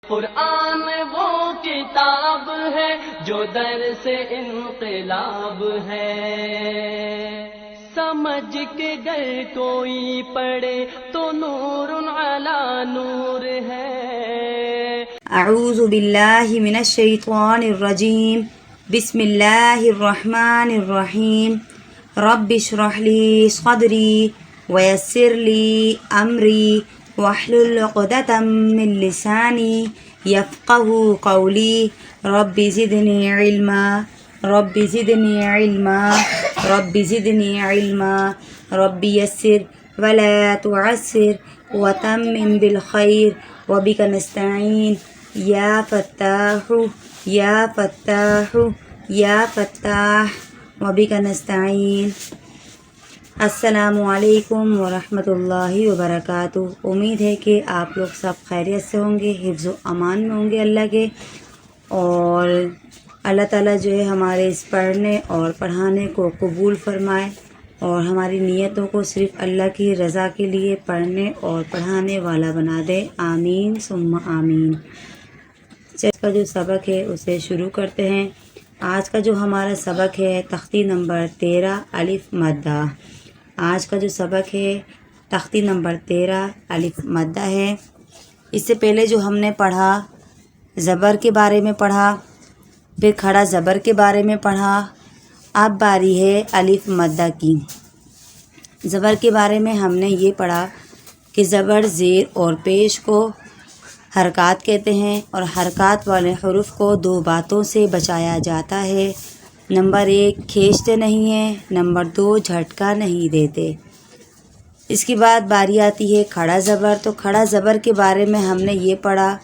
قرآن وہ کتاب ہے جو در سے انقلاب ہے، سمجھ کے گر کوئی پڑھے تو نور علی نور ہے۔ اعوذ باللہ من الشیطان الرجیم، بسم اللہ الرحمن الرحیم۔ رب اشرح لی صدری ویسر لی امری واحلل عقدۃ من لسانی یفقہوا قولی۔ رب زدنی علما رب زدنی علما رب زدنی علما رب یسر ولا تعسر وتمم بالخیر وبک نستعین یا فتاح یا فتاح یا فتاح وبک نستعین۔ السلام علیکم ورحمۃ اللہ وبرکاتہ۔ امید ہے کہ آپ لوگ سب خیریت سے ہوں گے، حفظ و امان میں ہوں گے اللہ کے، اور اللہ تعالیٰ جو ہے ہمارے اس پڑھنے اور پڑھانے کو قبول فرمائے اور ہماری نیتوں کو صرف اللہ کی رضا کے لیے پڑھنے اور پڑھانے والا بنا دے، آمین ثم آمین۔ آج کا جو سبق ہے اسے شروع کرتے ہیں۔ آج کا جو ہمارا سبق ہے تختی نمبر 13 الف مدہ۔ آج کا جو سبق ہے تختی نمبر 13 الف مدہ ہے۔ اس سے پہلے جو ہم نے پڑھا زبر کے بارے میں پڑھا، پھر کھڑا زبر کے بارے میں پڑھا، اب باری ہے الف مدہ کی۔ زبر کے بارے میں ہم نے یہ پڑھا کہ زبر زیر اور پیش کو حرکات کہتے ہیں، اور حرکات والے حروف کو دو باتوں سے بچایا جاتا ہے۔ نمبر 1 کھینچتے نہیں ہیں، نمبر 2 جھٹکا نہیں دیتے۔ اس کے بعد باری آتی ہے کھڑا زبر۔ تو کھڑا زبر کے بارے میں ہم نے یہ پڑھا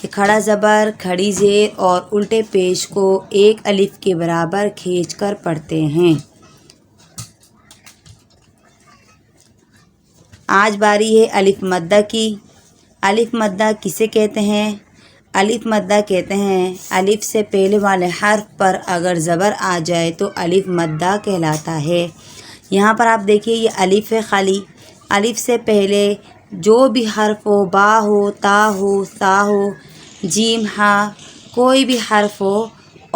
کہ کھڑا زبر کھڑی زیر اور الٹے پیش کو ایک الف کے برابر کھینچ کر پڑھتے ہیں۔ آج باری ہے الف مدہ کی۔ الف مدہ کسے کہتے ہیں؟ الف مدہ کہتے ہیں الف سے پہلے والے حرف پر اگر زبر آ جائے تو الف مدہ کہلاتا ہے۔ یہاں پر آپ دیکھیے یہ الف ہے خالی، الف سے پہلے جو بھی حرف ہو، با ہو، تا ہو، سا ہو، جیم، ہا، کوئی بھی حرف ہو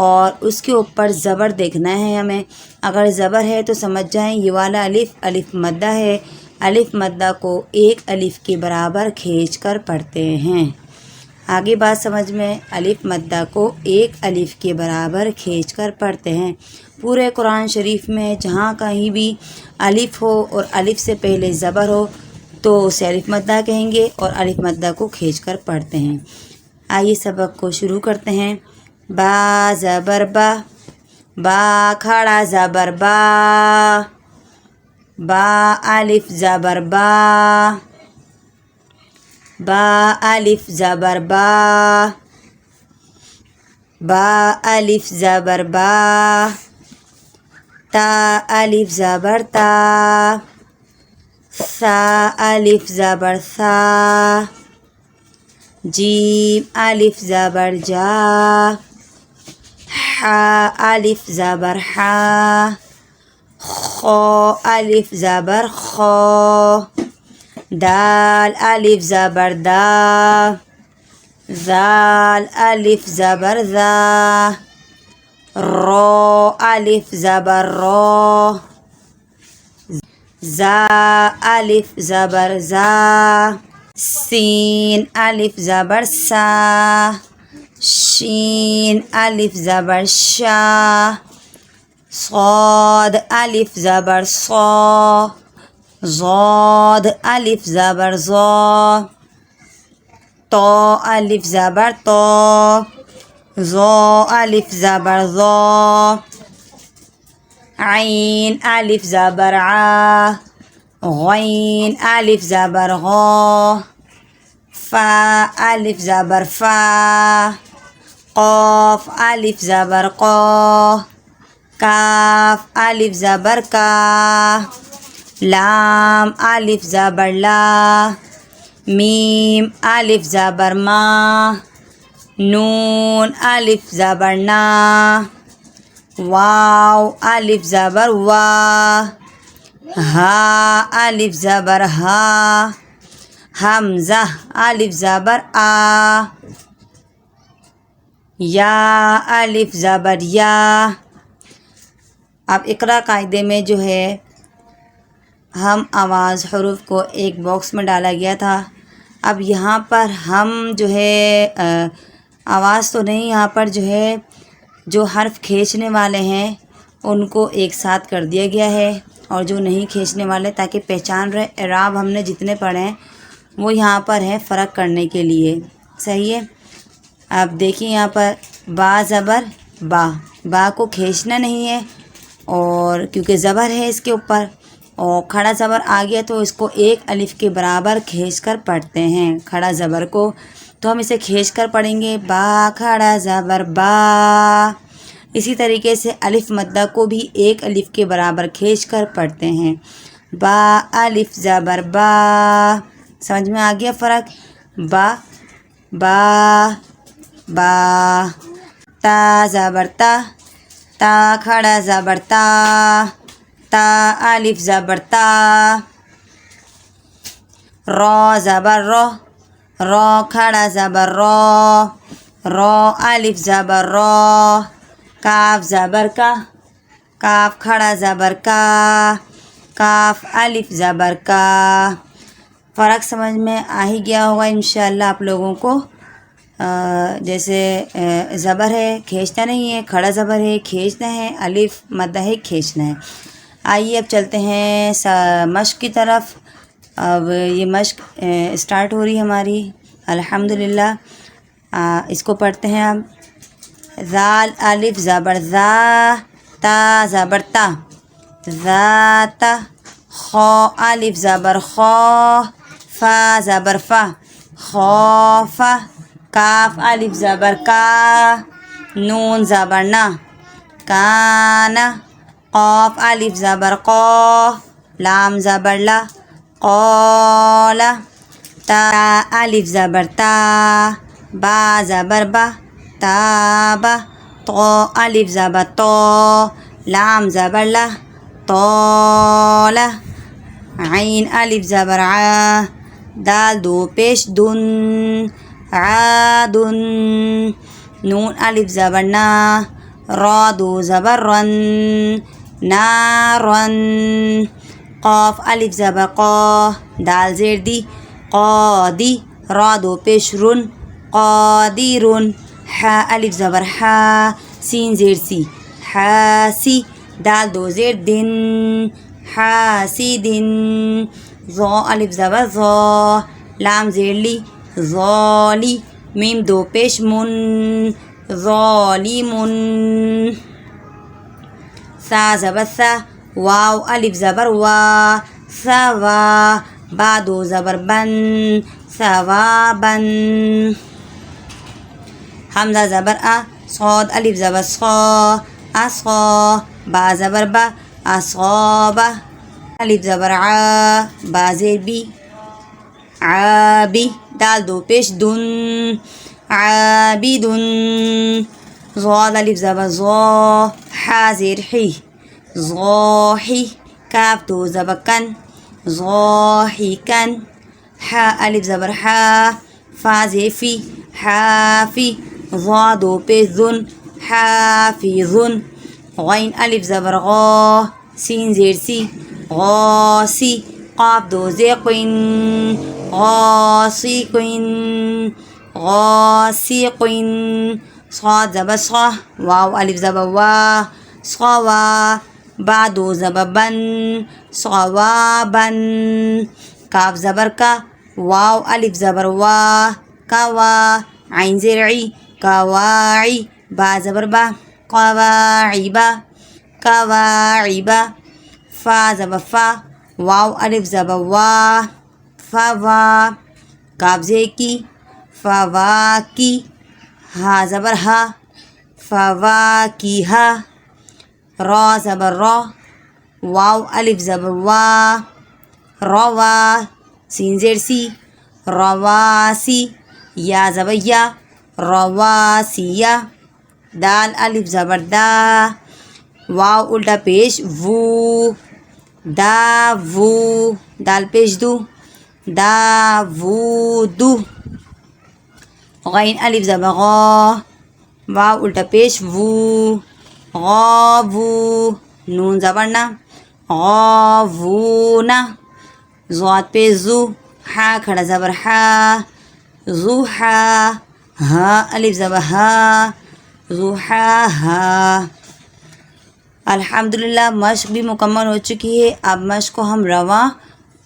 اور اس کے اوپر زبر دیکھنا ہے ہمیں۔ اگر زبر ہے تو سمجھ جائیں یہ والا الف الف مدہ ہے۔ الف مدہ کو ایک الف کے برابر کھینچ کر پڑھتے ہیں۔ آگے بات سمجھ میں، الف مدہ کو ایک الف کے برابر کھینچ کر پڑھتے ہیں۔ پورے قرآن شریف میں جہاں کہیں بھی الف ہو اور الف سے پہلے زبر ہو تو اسے الف مدہ کہیں گے اور الف مدہ کو کھینچ کر پڑھتے ہیں۔ آئیے سبق کو شروع کرتے ہیں۔ با زبر با، با کھڑا زبر با، با الف زبر با، با الف زبر با، با الف زبر با، تا الف زبر تا، ثا الف زبر ثا، جیم الف زبر جا، حا الف زبر حا، خا الف زبر خا، دال الف زبر دا، ذال الف زبر ذا، را الف زبر را، زا الف زبر زا، سین الف زبر سا، شین الف زبر شا، صاد الف زبر صا، ضاد الف زبر ضا، طا الف زبر طا، ظا الف زبر ظا، عین الف زبر عا، غین الف زبر غا، فا الف زبر فا، قاف الف زبر قا، کاف الف زبر کا، لام الف زبر لا، میم الف زبر ما، نون الف زبر نا، واو الف زبر وا، ہا الف زبر ہا، حمزہ الف زبر آ، یا الف زبر یا. اب اقرا قاعدے میں جو ہے ہم آواز حروف کو ایک باکس میں ڈالا گیا تھا. اب یہاں پر ہم جو ہے آواز تو نہیں، یہاں پر جو ہے جو حرف کھینچنے والے ہیں ان کو ایک ساتھ کر دیا گیا ہے، اور جو نہیں کھینچنے والے تاکہ پہچان رہے. اعراب ہم نے جتنے پڑھے ہیں وہ یہاں پر ہے فرق کرنے کے لیے. صحیح ہے. اب دیکھیں یہاں پر با زبر با، با کو کھینچنا نہیں ہے اور کیونکہ زبر ہے اس کے اوپر، اور کھڑا زبر آ گیا تو اس کو ایک الف کے برابر کھینچ کر پڑھتے ہیں کھڑا زبر کو. تو ہم اسے کھینچ کر پڑھیں گے با کھڑا زبر با. اسی طریقے سے الف مدہ کو بھی ایک الف کے برابر کھینچ کر پڑھتے ہیں با الف زبر با. سمجھ میں آ گیا فرق؟ با با با. تا زبر تا، تا کھڑا زبر تا، تا الف زبر تا. را زبر را، را کھڑا زبر را، را الف زبر را. کاف زبر کا، کاف کھڑا زبر کا، کاف الف زبر کا. فرق سمجھ میں آ ہی گیا ہوگا انشاءاللہ آپ لوگوں کو. جیسے زبر ہے کھینچنا نہیں ہے، کھڑا زبر ہے کھینچنا ہے، الف مدہ ہے کھینچنا ہے. آئیے اب چلتے ہیں مشق کی طرف. اب یہ مشق اسٹارٹ ہو رہی ہے ہماری الحمدللہ. اس کو پڑھتے ہیں اب. ذال الف زبر ذا، تا زبر تا، ذات. خا الف زبر خا، فا زبر فا، خوف. کاف الف زبر کا، نون زبر نا، کان. قاف الف زبر قا، لام زبر لا، قال. تا الف زبر تا، با زبر با، تاب. طا الف زبر طا، لام زبر لا، طال. عین الف زبر عا، دال دو پیش دن، عادن. نون الف زبر نا، را دو زبر رن، نارن. قاف الف زبر قا، دال زیر دی، قادی. را دو پیش رن، قادرن. حا الف زبر حا، سین زیر سی، حاسی. دال دو زیر دن، حاسدن. ظا الف زبر ظا، لام زیر لی، ظالی. میم دو پیش من، ظالمن. سا زبر سا، واو الف زبر وا، ثوا. با دو زبر بن، ثوابن. حمزہ زبر آ، صاد الف زبر صا، اصغا. با زبر با، اصغابہ. الف زبر عا، با زیر بی، عابی. دال دو پیش دن، عابدن. ضاد الف زبر ضا، حا زیر حی، ضاحی. کاف دو زبر کن، ضاحکن. حا الف زبر حا، فا زیر فی، حافی. ضا دو پیش ذن، حافظن. غین الف زبر غا، سین زیر سی، غاسی. قاف دو زیر قین، غاسقین، غاسقین. صاد زبر صا، واو الف زبر وا، صوا. با دو زبر بن، صوابن. کاف زبر کا، واو الف زبر وا، کوا. عین زیر عی، کواعی. با زبر با، قواعبا، کواعبا. فا زبر فا، واو الف زبر وا، فوا. کاف زیر کی، فواکی. ہا زبر ہا، فواکیہا. را زبر را، واو الف زبر وا، روا. سین زیر سی، رواسی. یا زبر یا، رواسیہ. دال الف زبر دا، واو الٹا پیش وو، دا وو. دال پیش دو، دا وو دو. غین الف زبر غا، واو الٹا پیش وو، غاوو، نون زبرنا غاوونا، ضاد پہ زو، ہا کھڑا زبر ہا، ضحا، ہا الف زبر ہا، ضحاہا۔ الحمدللہ مشق بھی مکمل ہو چکی ہے۔ اب مشق کو ہم رواں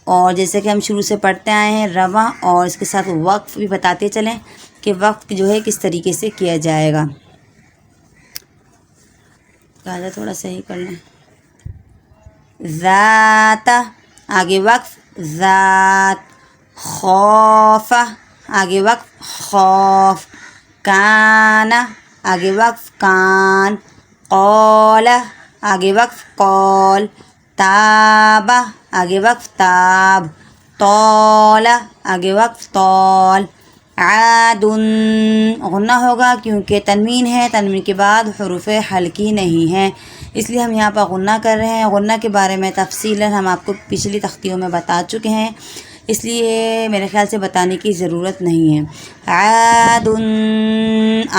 اور جیسے کہ ہم شروع سے پڑھتے آئے ہیں رواں اور اس کے ساتھ وقف بھی بتاتے چلیں کہ وقت جو ہے کس طریقے سے کیا جائے گا۔ قاعدہ تھوڑا صحیح کر لیں۔ ذات آگے وقف ذات، خوف آگے وقف خوف، کان آگے وقف کان، قول آگے وقف قول، تاب آگے وقف تاب، طول آگے وقف طول، عاد غنہ ہوگا کیونکہ تنوین ہے، تنوین کے بعد حروف حلقی نہیں ہیں، اس لیے ہم یہاں پر غنہ کر رہے ہیں۔ غنہ کے بارے میں تفصیلاً ہم آپ کو پچھلی تختیوں میں بتا چکے ہیں، اس لیے میرے خیال سے بتانے کی ضرورت نہیں ہے۔ عاد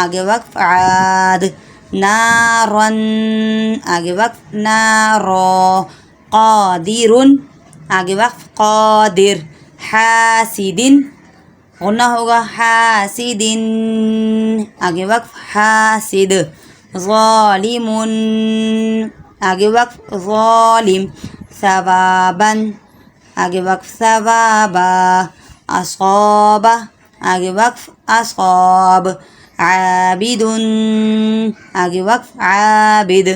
آگے وقف عاد، نارن آگے وقف نارو، قادر آگے وقف قادر، حاسد غنہ ہوگا حاسد آگے وقف حاسد، ظالم آگے وقف ظالم، ثوابا آگے وقف ثوابا، اصاب آگے وقف اصاب، عابد آگے وقف عابد،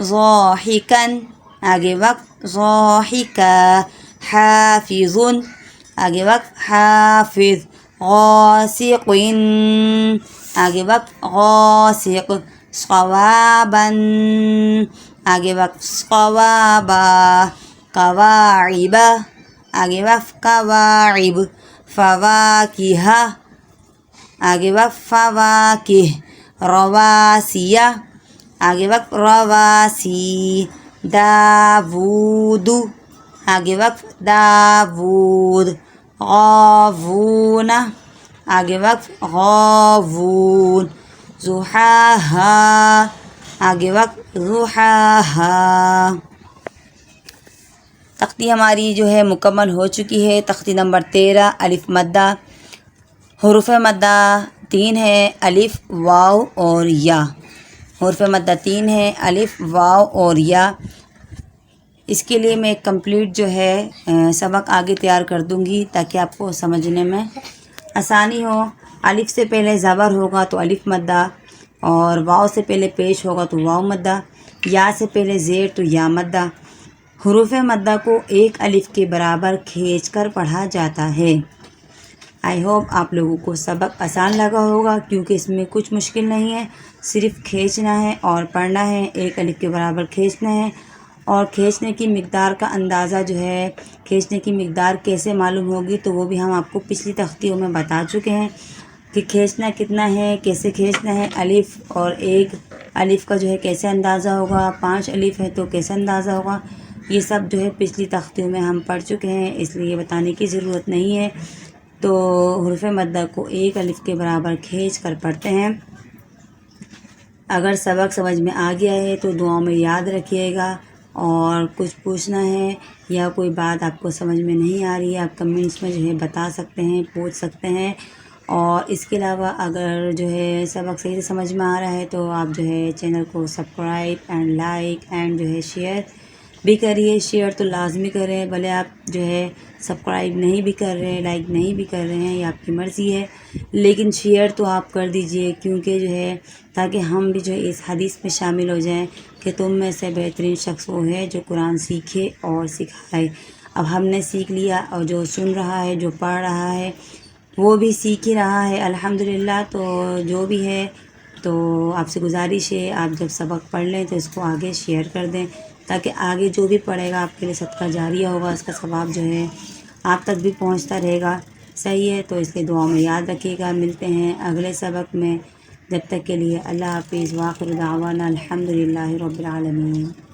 ضاحکا آگے وقف ضاحکا، حافظ آگے وقف حافظ، غاسق آگے وقف غاسق، صوابا آگے وقف صوابا، قواعب آگے وقف قواعب، فواکہ آگے وقف فواکہ، رواسیہ آگے وقف رواسی، داود آگے وقف داود، غاوون آگے وقف غاوون، ضحاہا آگے وقف ضحاہا۔ تختی ہماری جو ہے مکمل ہو چکی ہے۔ تختی نمبر 13 الف مدہ، حروف مدہ 3 ہے، الف واو اور یا، حروف مدہ 3 ہے، الف واو اور یا۔ اس کے لیے میں کمپلیٹ جو ہے سبق آگے تیار کر دوں گی تاکہ آپ کو سمجھنے میں آسانی ہو۔ الف سے پہلے زبر ہوگا تو الف مدہ، اور واو سے پہلے پیش ہوگا تو واو مدہ، یا سے پہلے زیر تو یا مدہ۔ حروف مدہ کو ایک الف کے برابر کھینچ کر پڑھا جاتا ہے۔ آئی ہوپ آپ لوگوں کو سبق آسان لگا ہوگا کیونکہ اس میں کچھ مشکل نہیں ہے، صرف کھینچنا ہے اور پڑھنا ہے، ایک الف کے برابر کھینچنا ہے۔ اور کھینچنے کی مقدار کا اندازہ جو ہے، کھینچنے کی مقدار کیسے معلوم ہوگی تو وہ بھی ہم آپ کو پچھلی تختیوں میں بتا چکے ہیں کہ کھینچنا کتنا ہے، کیسے کھینچنا ہے، الف اور ایک الف کا جو ہے کیسے اندازہ ہوگا، 5 الف ہے تو کیسے اندازہ ہوگا، یہ سب جو ہے پچھلی تختیوں میں ہم پڑھ چکے ہیں، اس لیے بتانے کی ضرورت نہیں ہے۔ تو حروف مدہ کو ایک الف کے برابر کھینچ کر پڑھتے ہیں۔ اگر سبق سمجھ میں آ گیا ہے تو دعاؤں میں یاد رکھیے گا، اور کچھ پوچھنا ہے یا کوئی بات آپ کو سمجھ میں نہیں آ رہی ہے آپ کمنٹس میں جو ہے بتا سکتے ہیں، پوچھ سکتے ہیں۔ اور اس کے علاوہ اگر جو ہے سبق صحیح سے سمجھ میں آ رہا ہے تو آپ جو ہے چینل کو سبسکرائب اینڈ لائک اینڈ جو ہے شیئر بھی کریے۔ شیئر تو لازمی کریں، بھلے آپ جو ہے سبسکرائب نہیں بھی کر رہے ہیں، لائک نہیں بھی کر رہے ہیں، یہ آپ کی مرضی ہے، لیکن شیئر تو آپ کر دیجئے، کیونکہ جو ہے تاکہ ہم بھی جو ہے اس حدیث میں شامل ہو جائیں کہ تم میں سے بہترین شخص وہ ہے جو قرآن سیکھے اور سکھائے۔ اب ہم نے سیکھ لیا، اور جو سن رہا ہے، جو پڑھ رہا ہے، وہ بھی سیکھ ہی رہا ہے الحمدللہ۔ تو جو بھی ہے تو آپ سے گزارش ہے، آپ جب سبق پڑھ لیں تو اس کو آگے شیئر کر دیں تاکہ آگے جو بھی پڑھے گا آپ کے لیے صدقہ جاریہ ہوگا، اس کا ثواب جو ہے آپ تک بھی پہنچتا رہے گا۔ صحیح ہے، تو اس کے دعاؤں میں یاد رکھیے گا۔ ملتے ہیں اگلے سبق میں، جب تک کے لیے اللہ حافظ، وآخر دعوانا الحمدللہ رب العالمین۔